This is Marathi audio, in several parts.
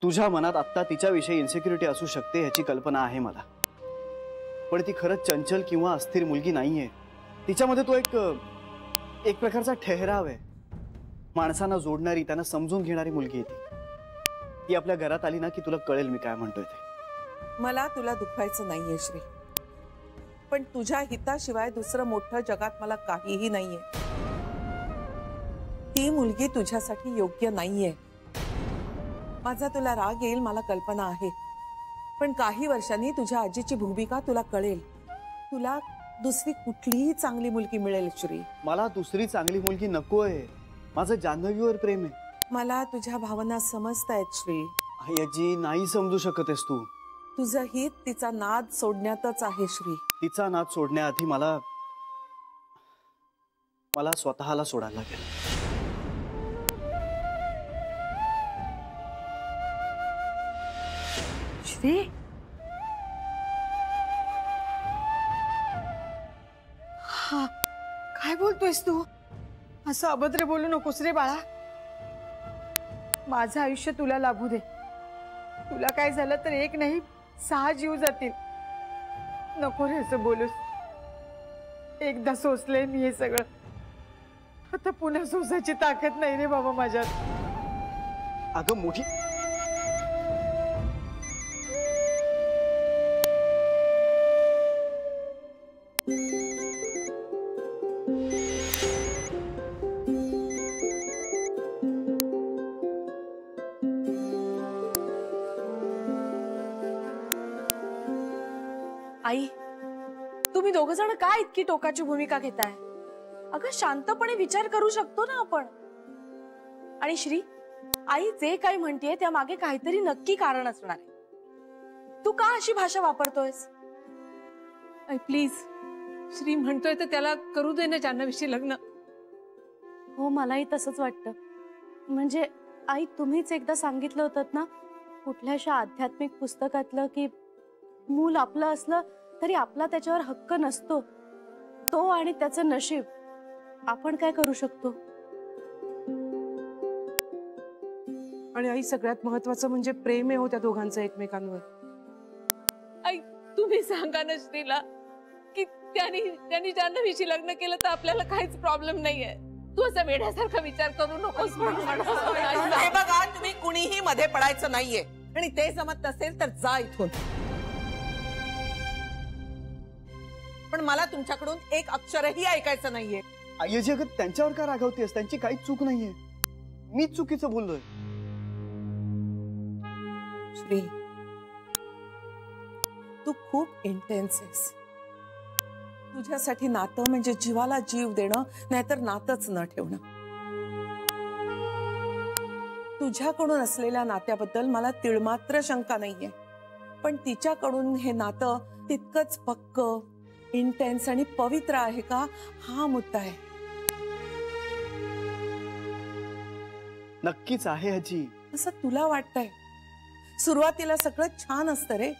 तुझ्या मनात आत्ता तिच्याविषयी इन्सिक्युरिटी असू शकते याची कल्पना आहे मला, पण ती खरंच चंचल किंवा अस्थिर मुलगी नाहीये। तिच्यामध्ये तो एक प्रकारचा ठहराव आहे, माणसांना जोडणारी, त्यांना समजून घेणारी मुलगी आहे ती आपल्या घरात आली ना की तुला कळेल मी काय म्हणतोय ते। मला तुला दुखवायचं नाहीये श्री, पण तुझ्या हिताशिवाय दुसरं मोठं जगात मला काहीही नाहीये। ती मुलगी तुझ्यासाठी योग्य नाहीये। माझा तुला राग येईल मला कल्पना आहे, पण काही वर्षांनी तुझ्या आजीची भूमिका तुला कळेल। तुला दुसरी कुठलीही चांगली मुलगी मिळेल श्री। मला दुसरी चांगली मुलगी नकोय, माझं जान्हवीवर प्रेम आहे। मला तुझ्या भावना समजतायत श्री। आजी नाही समजू शकतेस तू। तुझं हित तिचा नाद सोडण्यातच आहे श्री। तिचा नाद सोडण्याआधी मला स्वतःला सोडायला लागेल। श्री, हा काय बोलतोयस तू? असं अभद्र बोलू नकोस रे बाळा। माझं आयुष्य तुला लाभू दे। तुला काय झालं तर एक नाही 6 जीव जातील। नको रे असं बोलूस। एकदा सोसले मी हे सगळं, आता पुन्हा सोसायची ताकद नाही रे बाबा माझ्यात। अगं मोठी आई, तुम्ही दोघ जण काय इतकी टोकाची भूमिका घेताय? अगं शांतपणे विचार करू शकतो ना आपण। आणि श्री, आई जे काही म्हणतेय त्या मागे काहीतरी नक्की कारण असणार आहे। तू का अशी भाषा वापरतोयस? आई प्लीज, श्री म्हणतोय तर त्याला करू दे ना जान्हवीशी लग्न। हो, मलाही तसंच वाटतं। म्हणजे आई, तुम्हीच एकदा सांगितलं होतं ना कुठल्याशा आध्यात्मिक पुस्तकातलं की मूल आपलं असलं तरी आपला त्याच्यावर हक्क नसतो। तो आणि त्याचं नशीब, आपण काय करू शकतो? आणि आई सगळ्यात महत्वाचं म्हणजे प्रेम आहे हो त्या दोघांचं एकमेकांवर। आई तुम्ही सांगा ना श्रीला की त्यांनी जान्हवीशी लग्न केलं तर आपल्याला काहीच प्रॉब्लेम नाहीये। तू असं वेड्यासारखा विचार करू नकोस। हे बघा, तुम्ही कुणीही मध्ये पडायचं नाहीये, आणि ते जमत नसेल तर जा इथून। पण मला तुमच्याकडून एक अक्षरही ऐकायचं नाहीये। आजी अगं त्यांच्यावर का रागवतेस? त्यांची काहीच चूक नाहीये, मीच चुकीचं बोललोय। श्री, तू खूप इंटेन्स आहेस। तुझ्यासाठी नातं म्हणजे जीवाला जीव देणं, नाहीतर नातच न ठेवणं। तुझ्याकडून असलेल्या नात्याबद्दल मला तिळमात्र शंका नाहीये, पण तिच्याकडून हे नातं तितकंच पक्क, इंटेन्स आणि पवित्र आहे का, हा मुद्दा आहे। नक्कीच आहे आजी। असं तुला वाटतंय? सुरुवातीला सगळं छान असतं रे,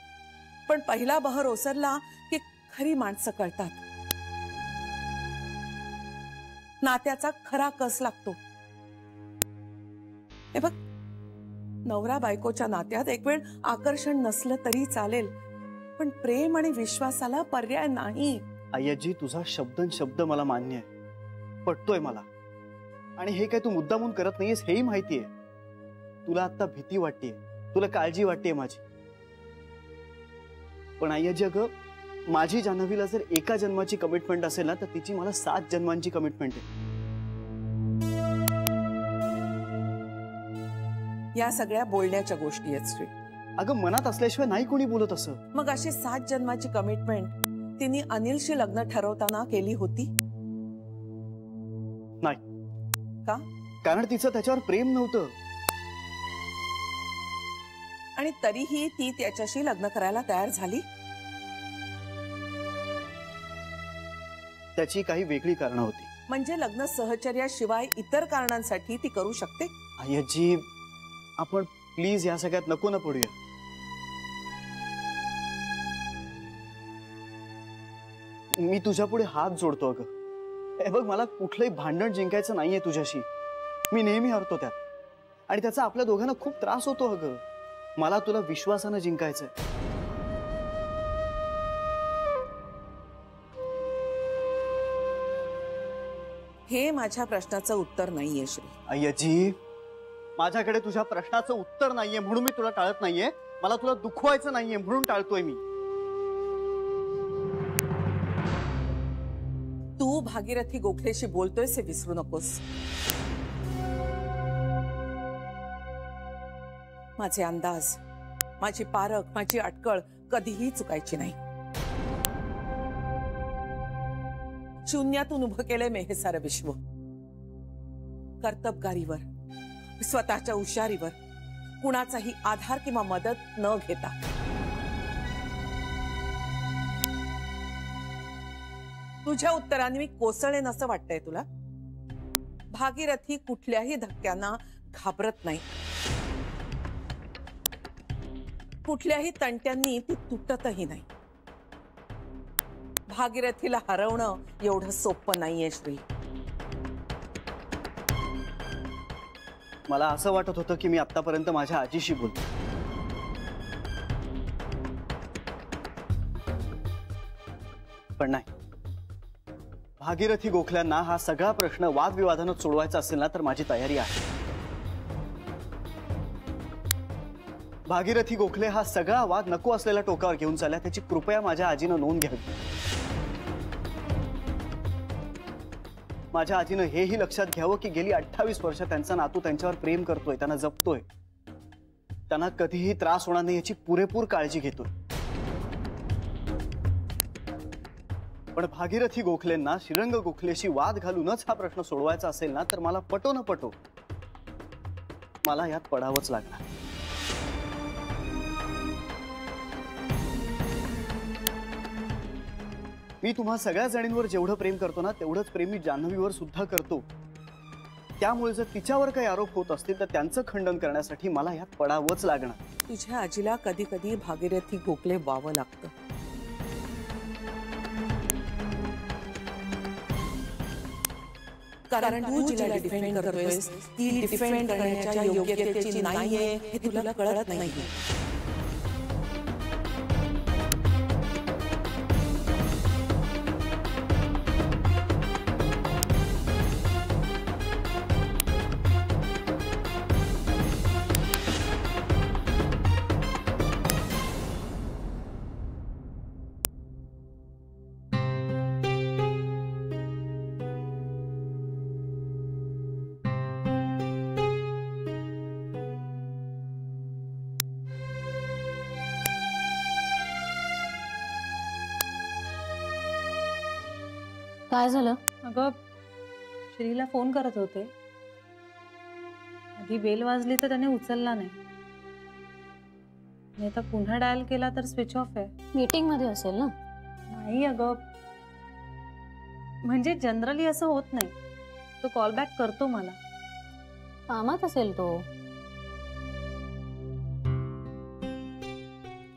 पण पहिला बहर ओसरला की खरी माणसं कळतात। नात्याचा खरा कस लागतो। हे बघ, नवरा बायकोच्या नात्यात एक वेळ आकर्षण नसलं तरी चालेल, पण प्रेम आणि विश्वासाला पर्याय नाही। आजी तुझा शब्द मला मान्य आहे, पटतोय मला। आणि हे काय तू मुद्दामून करत नाहीयेस हेही माहितीये। तुला आता भीती वाटतेय, तुला काळजी वाटतेय माझी। पण आजी अगं, माझी जान्हवीला जर एका जन्माची कमिटमेंट असेल ना तर तिची मला 7 जन्मांची कमिटमेंट आहे। या सगळ्या बोलण्याच्या गोष्टी आहेत श्री। अगं मनात असल्याशिवाय नाही कोणी बोलत असं। मग अशी 7 जन्माची कमिटमेंट तिने अनिलशी लग्न ठरवताना केली होती? नाही। का? कारण तिचं त्याच्यावर प्रेम नव्हतं, आणि तरीही ती त्याच्याशी लग्न करायला तयार झाली। त्याची काही वेगळी कारणं होती। म्हणजे लग्न सहचर्याशिवाय इतर कारणांसाठी ती करू शकते? आजी आपण प्लीज या सगळ्यात नको ना पडूया। मी तुझ्या पुढे हात जोडतो अगं। हे बघ, मला कुठलंही भांडण जिंकायचं नाहीये तुझ्याशी। मी नेहमी हरतो त्यात, आणि त्याचा आपल्या दोघांना खूप त्रास होतो अगं। मला तुला विश्वासानं जिंकायचंय. हे माझ्या प्रश्नाचं उत्तर नाहीये श्री. अय्याजी, माझ्याकडे तुझ्या प्रश्नाचं उत्तर नाहीये म्हणून मी तुला टाळत नाहीये. मला तुला दुखवायचं नाहीये म्हणून टाळतोय मी. तू भागीरथी गोखलेशी बोलतोयस हे विसरू नकोस. माझे अंदाज, माझी पारख, माझी अटकळ कधीही चुकायची नाही. शून्यातून उभं केलंय मी हे सारं विश्व. कर्तबगारीवर, स्वतःच्या हुशारीवर, कुणाचाही आधार किंवा मदत न घेता. तुझ्या उत्तराने मी कोसळेन असं वाटतंय तुला? भागीरथी कुठल्याही धक्क्यांना घाबरत नाही. कुठल्याही तंट्यांनी ती तुटतही नाही. भागीरथीला हरवणं एवढं सोपं नाहीये श्री. मला असं वाटत होतं की मी आतापर्यंत माझ्या आजीशी बोलतो, पण नाही. भागीरथी गोखल्यांना हा सगळा प्रश्न वादविवादानं सोडवायचा असेल ना तर माझी तयारी आहे. भागीरथी गोखले हा सगळा वाद नको असलेल्या टोकावर घेऊन चालल्या, त्याची कृपया माझ्या आजीनं नोंद घ्यावी. माझ्या आजीनं हेही लक्षात घ्यावं की गेली 28 वर्ष त्यांचा नातू त्यांच्यावर प्रेम करतोय, त्यांना जपतोय, त्यांना कधीही त्रास होणार नाही याची पुरेपूर काळजी घेतोय. पण भागीरथी गोखलेंना श्रीरंग गोखलेशी वाद घालूनच हा प्रश्न सोडवायचा असेल ना तर मला पटो न पटो मला यात पडावंच लागणार. मी तुम्हा सगळ्या जणींवर जेवढं प्रेम करतो ना तेवढंच प्रेम मी जान्हवीवर सुद्धा करतो. त्यामुळे जर तिच्यावर काही आरोप होत असतील तर त्यांचं खंडन करण्यासाठी मला यात पडावंच लागणार. तुझ्या आजीला कधी कधी भागीरथी गोखले व्हावं लागतं. कारण तू जिला डिफेंड करतोयस ती डिफेंड करण्याच्या योग्यतेची नाहीये हे तुला कळत नाही. काय झालं? अगं श्रीला फोन करत होते, आधी बेल वाजली तर त्याने उचलला नाही. मी आता पुन्हा डायल केला तर स्विच ऑफ आहे. मीटिंग मध्ये असेल ना? नाही अगं, म्हणजे जनरली असं होत नाही. तो कॉल बॅक करतो मला. कामात असेल तो.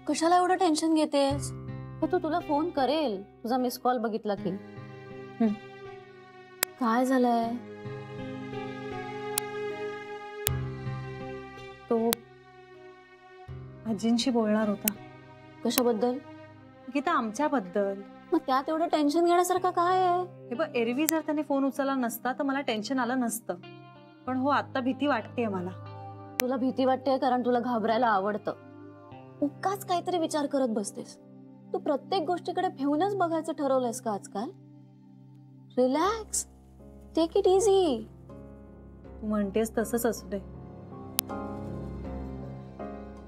कशाला एवढं टेन्शन घेतेस? तो तुला फोन करेल तुझा मिस कॉल बघितला की. काय झालंय? तो आजींशी बोलणार होता. कशाबद्दल? गीता, आमच्याबद्दल. मग त्यात एवढं टेन्शन घेण्यासारखं काय आहे? हे बघ, एरवी जर त्याने फोन उचलला नसता तर मला टेन्शन आलं नसतं, पण हो आता भीती वाटतेय मला. तुला भीती वाटते कारण तुला घाबरायला आवडतं. उगाच काहीतरी विचार करत बसतेस. तू प्रत्येक गोष्टीकडे भिवूनच बघायचं ठरवलंयस का आजकाल? Relax, take it easy. तू म्हणतेस तसंच असू दे,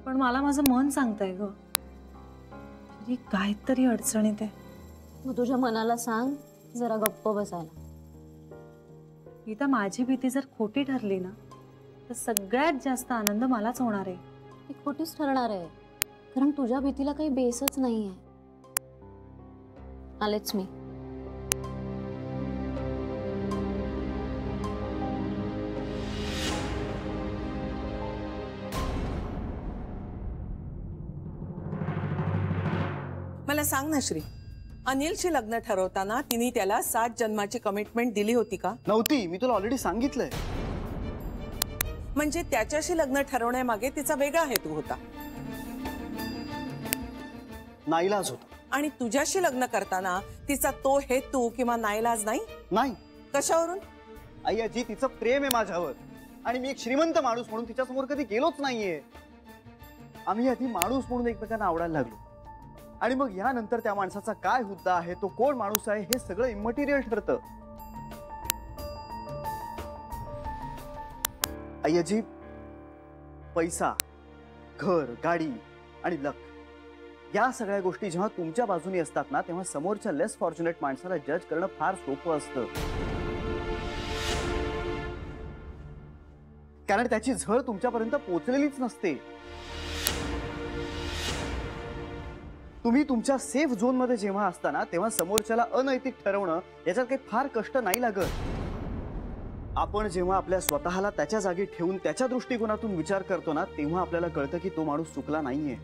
पण मला माझं मन सांगतंय ग काहीतरी अडचणीत आहे. मग तुझ्या मनाला सांग जरा गप्प बसायला. गीता, माझी भीती जर खोटी ठरली ना तर सगळ्यात जास्त आनंद मलाच होणार आहे. ती खोटीच ठरणार आहे कारण तुझ्या भीतीला काही बेसच नाहीये. आलेच मी. मला सांग ना श्री, अनिलशी लग्न ठरवताना तिने त्याला 7 जन्माची कमिटमेंट दिली होती का? नव्हती. मी तुला ऑलरेडी सांगितलंय. म्हणजे त्याच्याशी लग्न ठरवण्यामागे तिचा वेगळा हेतू होता नाईलाज होता. आणि तुझ्याशी लग्न करताना तिचा तो हेतू किंवा नाईलाज नाही. नाही कशावरून? आई आजी तिचं प्रेम आहे माझ्यावर आणि मी एक श्रीमंत माणूस म्हणून तिच्या समोर कधी गेलोच नाहीये. आम्ही आधी माणूस म्हणून एकमेकांना आवडायला लागलो आणि मग यानंतर त्या माणसाचा काय हुद्दा आहे, तो कोण माणूस आहे, हे सगळं इमटेरियल ठरतं. आई आजी पैसा, घर, गाडी आणि लक या सगळ्या गोष्टी जेव्हा तुमच्या बाजूने असतात ना, तेव्हा समोरच्या लेस फॉर्च्युनेट माणसाला जज करणं फार सोपं असतं. कारण त्याची झळ तुमच्यापर्यंत पोहोचलेलीच नसते. तुम्ही तुमच्या सेफ झोन मध्ये जेव्हा असताना तेव्हा समोरच्याला अनैतिक ठरवणं याच्यात काही फार कष्ट नाही लागत. आपण जेव्हा आपल्या स्वतःला त्याच्या जागी ठेवून त्याच्या दृष्टिकोनातून विचार करतो ना, तेव्हा आपल्याला कळतं की तो माणूस चुकला नाहीये,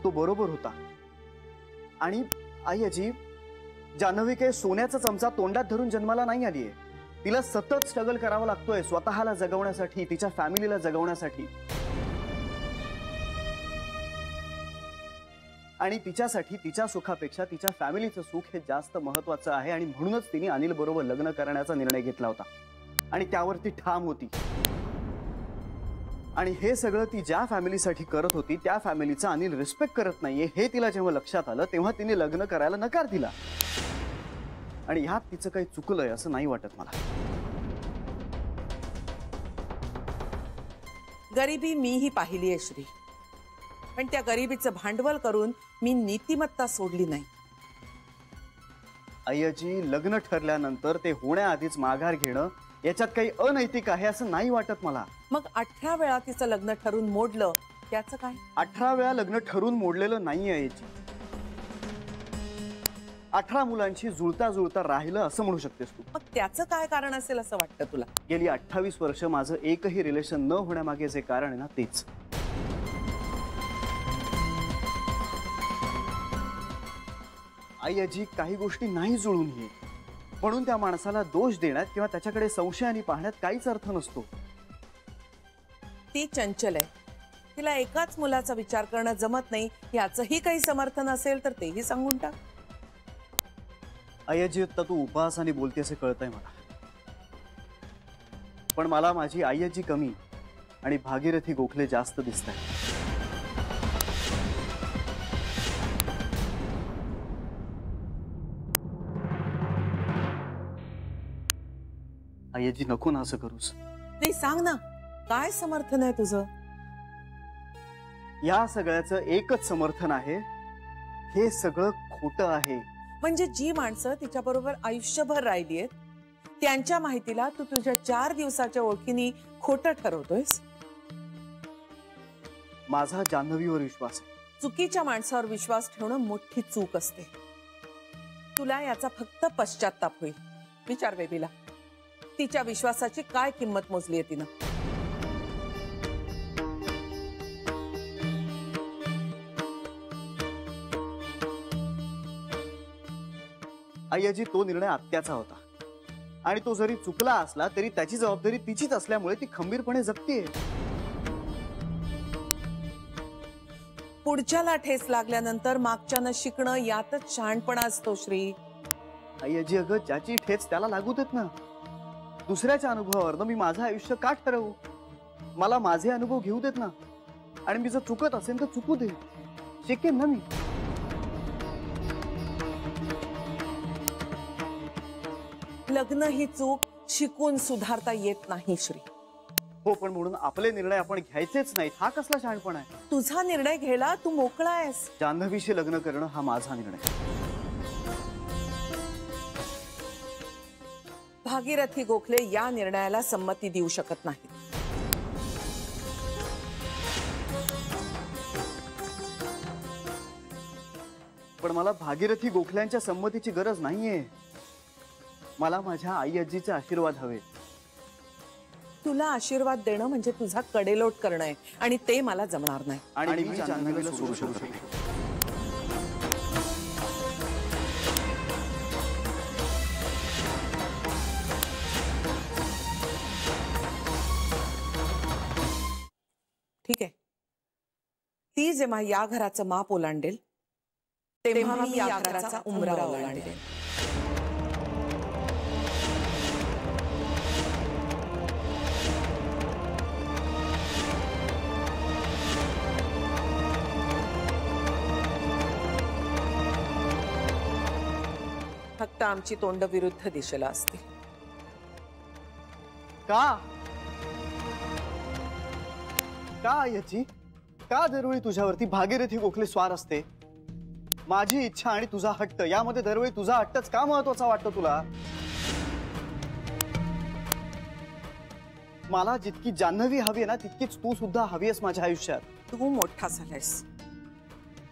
तो बरोबर होता. आणि आई आजी जान्हवी काही सोन्याचा चमचा तोंडात धरून जन्माला नाही आलीये. तिला सतत स्ट्रगल करावा लागतोय स्वतःला जगवण्यासाठी, तिच्या फॅमिलीला जगवण्यासाठी. आणि तिच्यासाठी तिच्या सुखापेक्षा तिच्या फॅमिलीचं सुख हे जास्त महत्वाचं आहे. आणि म्हणूनच तिने अनिल बरोबर लग्न करण्याचा निर्णय घेतला होता आणि त्यावर ती ठाम होती. आणि हे सगळं ती ज्या फॅमिलीसाठी करत होती त्या फॅमिलीचा अनिल रिस्पेक्ट करत नाहीये हे तिला जेव्हा लक्षात आलं तेव्हा तिने लग्न करायला नकार दिला. आणि ह्यात तिचं काही चुकलंय असं नाही वाटत मला. गरिबी मीही पाहिली आहे श्री, पण त्या गरिबीचं भांडवल करून मी नीतिमत्ता सोडली नाही. अय्याजी लग्न ठरल्यानंतर ते होण्याआधीच माघार घेणं याच्यात काही अनैतिक आहे असं नाही वाटत मला. मग 18 वेळा तिचं लग्न ठरून मोडलं त्याचं काय? 18 वेळा लग्न ठरून मोडलेलं नाहीये अय्याजी. 18 मुलांशी जुळता जुळता राहिलं असं म्हणू शकतेस तू. मग त्याचं काय कारण असेल असं वाटतं तुला? गेली 28 वर्ष माझं एकही रिलेशन न होण्यामागे जे कारण आहे ना तेच. अय्याजी काही गोष्टी नाही जुळून येत म्हणून त्या माणसाला दोष देण्यात किंवा त्याच्याकडे संशयाने पाहण्यात काहीच अर्थ नसतो. ती चंचल आहे, तिला एकाच मुलाचा विचार करणं जमत नाही याचंही काही समर्थन असेल तर तेही सांगून टाक. अय्याजी आता तू उपहासाने बोलते असे कळतंय मला, पण मला माझी अय्याजी कमी आणि भागीरथी गोखले जास्त दिसत आहे. अय्याजी नको ना असं करूस. नाही सांग ना, काय समर्थन आहे तुझं? या सगळ्याचं एकच समर्थन आहे, हे सगळं खोटं आहे. म्हणजे जी माणसं तिच्या बरोबर आयुष्यभर राहिली आहेत त्यांच्या माहितीला तू तुझ्या 4 दिवसाच्या ओळखीने खोटं ठरवतोयस. माझा जान्हवीवर विश्वास आहे. चुकीच्या माणसावर विश्वास ठेवणं मोठी चूक असते. तुला याचा फक्त पश्चाताप होईल. विचार बेबीला, तिच्या विश्वासाची काय किंमत मोजली आहे तिनं. अय्याजी तो निर्णय आत्याचा होता आणि तो जरी चुकला असला तरी त्याची जबाबदारी तिचीच असल्यामुळे ती खंबीरपणे जगतेय. पुढच्याला ठेस लागल्यानंतर मागच्यानं शिकणं यातच शहाणपणा असतो श्री. अय्याजी अगं ज्याची ठेच त्याला लागू देत ना. दुसऱ्याच्या अनुभवावरनं मी माझं आयुष्य का ठरवू? मला माझे अनुभव घेऊ देत ना. आणि मी जर चुकत असेल तर चुकू दे, शिकेन ना मी. लग्न ही चूक शिकून सुधारता येत नाही श्री. हो, पण म्हणून आपले निर्णय आपण घ्यायचेच नाहीत हा कसला शहाणपणा आहे? तुझा निर्णय घ्यायला तू मोकळा आहेस. जान्हवीशी लग्न करणं हा माझा निर्णय. भागीरथी गोखले या निर्णयाला संमती देऊ शकत नाही. पण मला भागीरथी गोखल्यांच्या संमतीची गरज नाहीये. मला माझ्या आई आजीचे आशीर्वाद हवे. तुला आशीर्वाद देणं म्हणजे तुझा कडेलोट करणं आहे आणि ते मला जमणार नाही. आणि मी जान्हवीला सोडू शकत नाही. ती जेव्हा या घराचं माप ओलांडेल तेव्हा मी या घराचा उंबरा ओलांडेल. फक्त आमची तोंड विरुद्ध दिशेला असतील. का याची का दरवेळी तुझ्यावरती भागीरथी गोखले स्वार असते? माझी इच्छा आणि तुझा हट्ट यामध्ये दरवेळी तुझा हट्टच का महत्वाचा वाटतो तुला? मला जितकी जान्हवी हवी आहे ना तितकीच तू सुद्धा हवी आहेस माझ्या आयुष्यात. तू मोठा झालायस,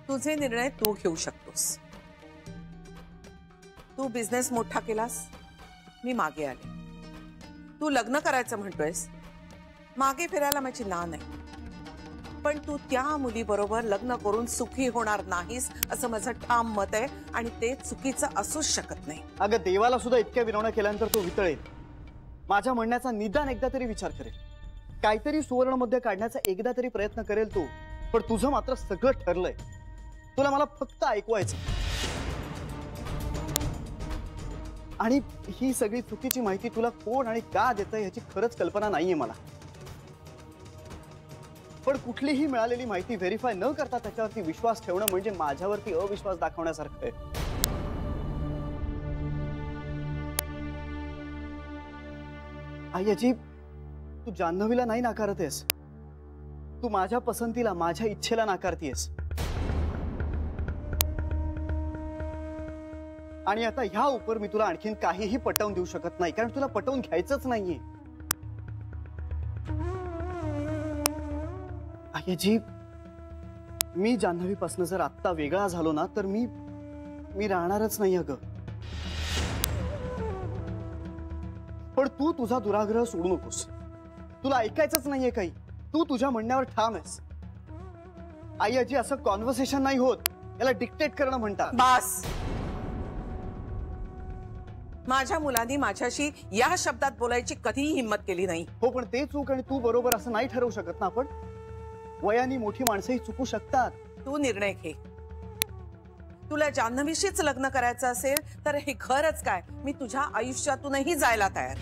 तुझे निर्णय तू घेऊ शकतोस. तू बिझनेस मोठा केलास, मी मागे आले. तू लग्न करायचं म्हणतोयस, मागे फिरायला माझी ना नाही. पण तू त्या मुलीबरोबर लग्न करून सुखी होणार नाहीस असं माझं ठाम मत आहे आणि ते चुकीचं असूच शकत नाही. अगं देवाला सुद्धा इतक्या विनवण्या केल्यानंतर तो वितळेल. माझ्या म्हणण्याचा निदान एकदा तरी विचार करेल. काहीतरी सुवर्ण मध्ये काढण्याचा एकदा तरी प्रयत्न करेल तू. पण तुझं मात्र सगळं ठरलंय. तुला मला फक्त ऐकवायचं. आणि ही सगळी चुकीची माहिती तुला कोण आणि का देतंय याची खरंच कल्पना नाहीये मला. पण कुठलीही मिळालेली माहिती व्हेरीफाय न करता त्याच्यावरती विश्वास ठेवणं म्हणजे माझ्यावरती अविश्वास दाखवण्यासारखं आहे. आय्याजी, तू जान्हवीला नाही नाकारत आहेस. तू माझ्या पसंतीला, माझ्या इच्छेला नाकारतीयस. आणि आता ह्या उपर मी तुला आणखीन काहीही पटवून देऊ शकत नाही, कारण तुला पटवून घ्यायचंच नाहीये. आय्याजी, मी जान्हवीपासून जर आत्ता वेगळा झालो ना तर मी राहणारच नाही अगं. पण तू तुझा दुराग्रह सोडू नकोस. तुला ऐकायचंच नाहीये काही. तू तुझ्या म्हणण्यावर ठाम आहेस. आय्याजी, असं कॉन्व्हर्सेशन नाही होत. याला डिक्टेट करणं म्हणतात. बस. माझ्या मुलांनी माझ्याशी या शब्दात बोलायची कधीही हिम्मत केली नाही. हो, पण ते चूक आणि तू बरोबर असं नाही ठरवू शकत ना आपण. वयाने मोठी माणसंही चुकू शकतात. तू निर्णय घे. तुला जान्हवीशीच लग्न करायचं असेल तर हे घरच काय, मी तुझ्या आयुष्यातूनही जायला तयार.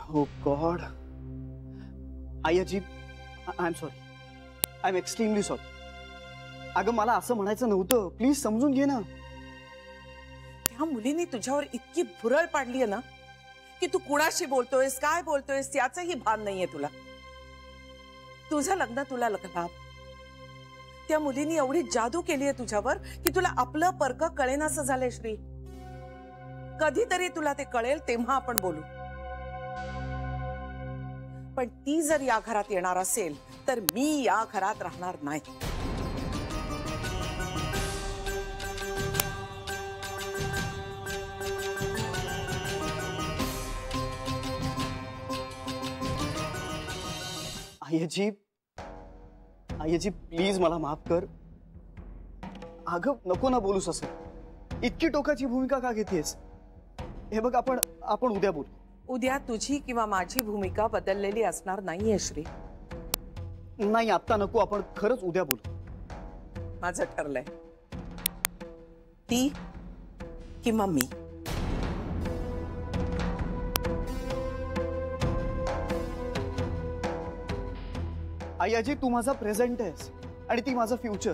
Oh God. आय्याजी, I am sorry. I am extremely sorry. अगं, मला असं म्हणायचं नव्हतं. प्लीज समजून घे ना. त्या मुलीने तुझ्यावर इतकी भुरळ पाडली आहे ना की तू कुणाशी बोलतोयस, काय बोलतोयस याचंही भान नाहीये तुला. तुझं लग्न तुला लाभ. त्या मुलीने एवढी जादू केली आहे तुझ्यावर की तुला आपलं परक कळेनासं झालंय श्री. कधीतरी तुला ते कळेल तेव्हा आपण बोलू. पण ती जर या घरात येणार असेल तर मी या घरात राहणार नाही. आय्याजी, प्लीज मला माफ कर. अगं, नको ना बोलूस असं. इतकी टोकाची भूमिका का घेतेस? हे बघ, आपण उद्या बोलू. उद्या तुझी किंवा माझी भूमिका बदललेली असणार नाहीये श्री. नाही, आता नको. आपण खरंच उद्या बोलू. माझं ठरलंय. ती किंवा मी. आय्याजी, तू माझा प्रेझेंट आहेस आणि ती माझं फ्युचर.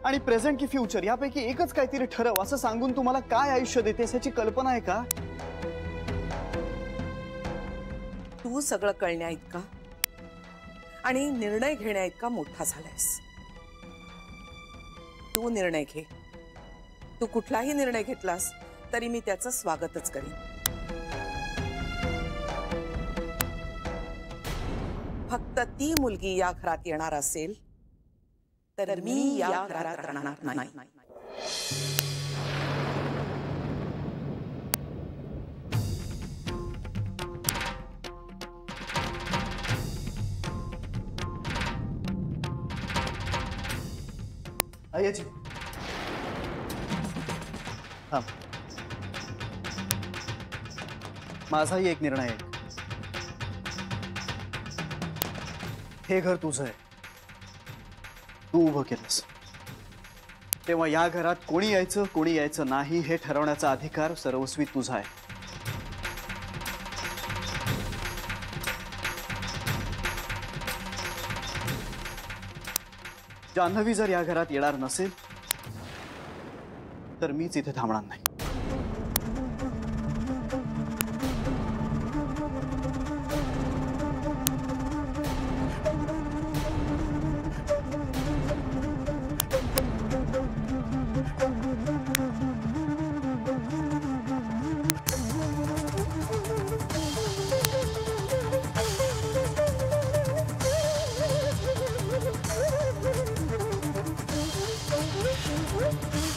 आणि प्रेझेंट की फ्युचर यापैकी एकच काहीतरी ठरव असं सांगून तू मला काय आयुष्य देतेस याची कल्पना आहे का? तू सगळं कळण्या इतका आणि निर्णय घेण्या इतका मोठा झालायस. तू निर्णय घे. तू कुठलाही निर्णय घेतलास तरी मी त्याचं स्वागतच करीन. फक्त ती मुलगी या घरात येणार असेल तर मी या घरात राहणार नाही. आय्याजी, थांब. माझाही एक निर्णय आहे. हे घर तुझं आहे, तू उभं केलंस, तेव्हा या घरात कोणी यायचं कोणी यायचं नाही हे ठरवण्याचा अधिकार सर्वस्वी तुझा आहे. जान्हवी जर या घरात येणार नसेल तर मीच इथे थांबणार नाही. Thank you.